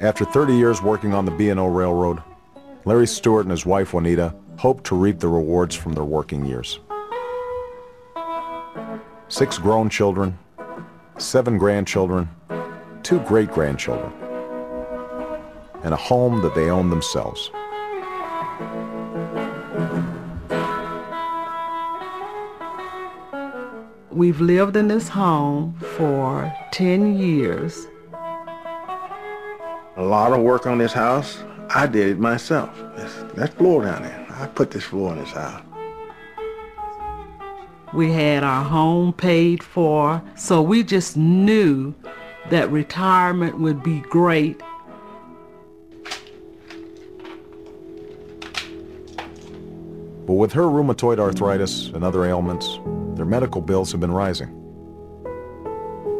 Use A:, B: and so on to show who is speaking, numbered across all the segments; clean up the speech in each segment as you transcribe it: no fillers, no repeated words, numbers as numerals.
A: After 30 years working on the B&O Railroad, Larry Stewart and his wife Juanita hope to reap the rewards from their working years. 6 grown children, 7 grandchildren, 2 great-grandchildren, and a home that they own themselves.
B: We've lived in this home for 10 years.
C: A lot of work on this house, I did it myself. That floor down there, I put this floor in this house.
B: We had our home paid for, so we just knew that retirement would be great.
A: But with her rheumatoid arthritis and other ailments, their medical bills have been rising.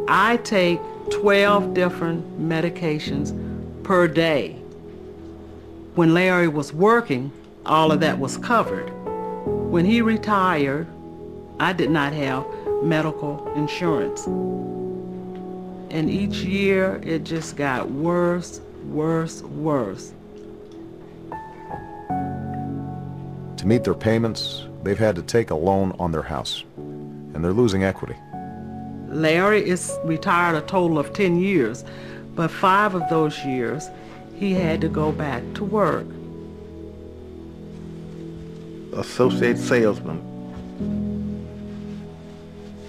B: I take 12 different medications per day. When Larry was working, all of that was covered. When he retired, I did not have medical insurance. And each year, it just got worse, worse, worse.
A: To meet their payments, they've had to take a loan on their house, and they're losing equity.
B: Larry is retired a total of 10 years, but 5 of those years, he had to go back to work.
C: Associate salesman.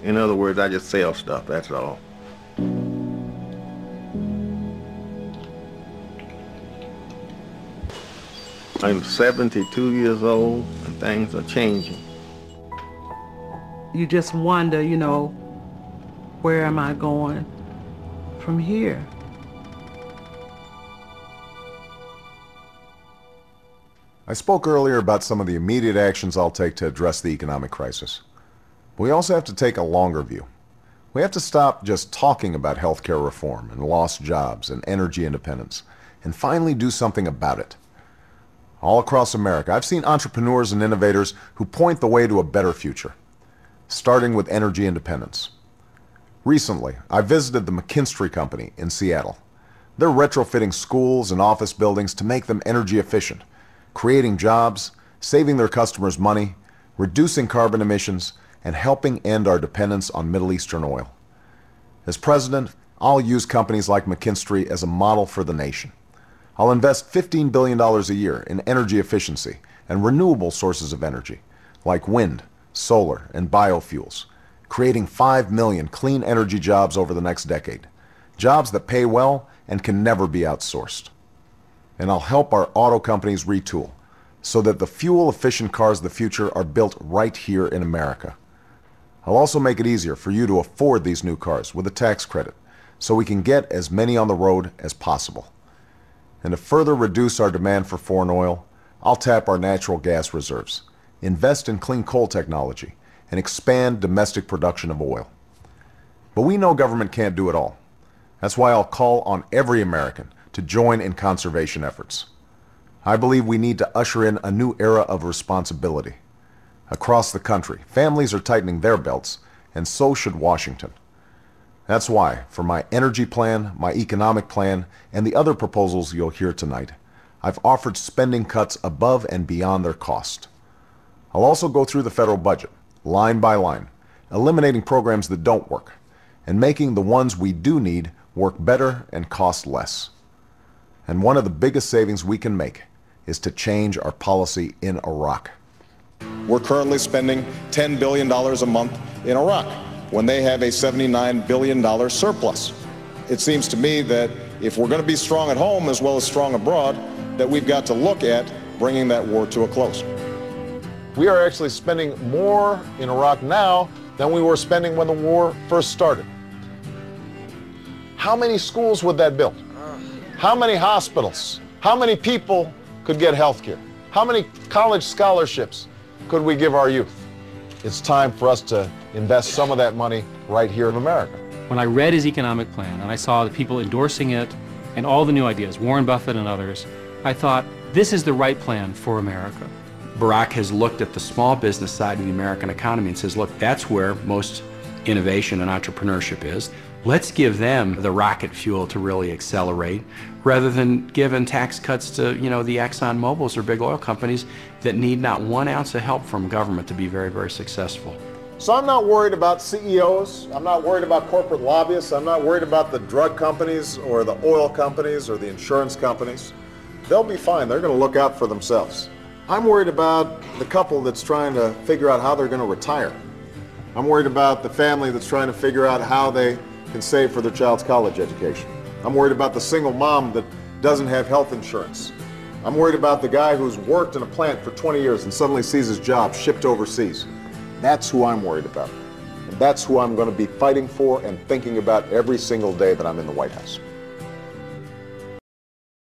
C: In other words, I just sell stuff, that's all. I'm 72 years old and things are changing.
B: You just wonder, you know, where am I going from here?
A: I spoke earlier about some of the immediate actions I'll take to address the economic crisis. But we also have to take a longer view. We have to stop just talking about healthcare reform and lost jobs and energy independence, and finally do something about it. All across America, I've seen entrepreneurs and innovators who point the way to a better future, starting with energy independence. Recently, I visited the McKinstry Company in Seattle. They're retrofitting schools and office buildings to make them energy efficient, creating jobs, saving their customers money, reducing carbon emissions, and helping end our dependence on Middle Eastern oil. As president, I'll use companies like McKinstry as a model for the nation. I'll invest $15 billion a year in energy efficiency and renewable sources of energy, like wind, solar, and biofuels, creating 5 million clean energy jobs over the next decade, jobs that pay well and can never be outsourced. And I'll help our auto companies retool so that the fuel-efficient cars of the future are built right here in America. I'll also make it easier for you to afford these new cars with a tax credit so we can get as many on the road as possible. And to further reduce our demand for foreign oil, I'll tap our natural gas reserves, invest in clean coal technology, and expand domestic production of oil. But we know government can't do it all. That's why I'll call on every American to join in conservation efforts. I believe we need to usher in a new era of responsibility. Across the country, families are tightening their belts, and so should Washington. That's why, for my energy plan, my economic plan, and the other proposals you'll hear tonight, I've offered spending cuts above and beyond their cost. I'll also go through the federal budget, line by line, eliminating programs that don't work, and making the ones we do need work better and cost less. And one of the biggest savings we can make is to change our policy in Iraq. We're currently spending $10 billion a month in Iraq, when they have a $79 billion surplus. It seems to me that if we're going to be strong at home as well as strong abroad, that we've got to look at bringing that war to a close. We are actually spending more in Iraq now than we were spending when the war first started. How many schools would that build? How many hospitals? How many people could get health care? How many college scholarships could we give our youth? It's time for us to invest some of that money right here in America.
D: When I read his economic plan and I saw the people endorsing it and all the new ideas, Warren Buffett and others, I thought, this is the right plan for America.
E: Barack has looked at the small business side of the American economy and says, look, that's where most innovation and entrepreneurship is. Let's give them the rocket fuel to really accelerate, rather than giving tax cuts to, the Exxon Mobils or big oil companies that need not 1 ounce of help from government to be very, very successful.
A: So I'm not worried about CEOs, I'm not worried about corporate lobbyists, I'm not worried about the drug companies or the oil companies or the insurance companies. They'll be fine, they're going to look out for themselves. I'm worried about the couple that's trying to figure out how they're going to retire. I'm worried about the family that's trying to figure out how they can save for their child's college education. I'm worried about the single mom that doesn't have health insurance. I'm worried about the guy who's worked in a plant for 20 years and suddenly sees his job shipped overseas. That's who I'm worried about. And that's who I'm going to be fighting for and thinking about every single day that I'm in the White House.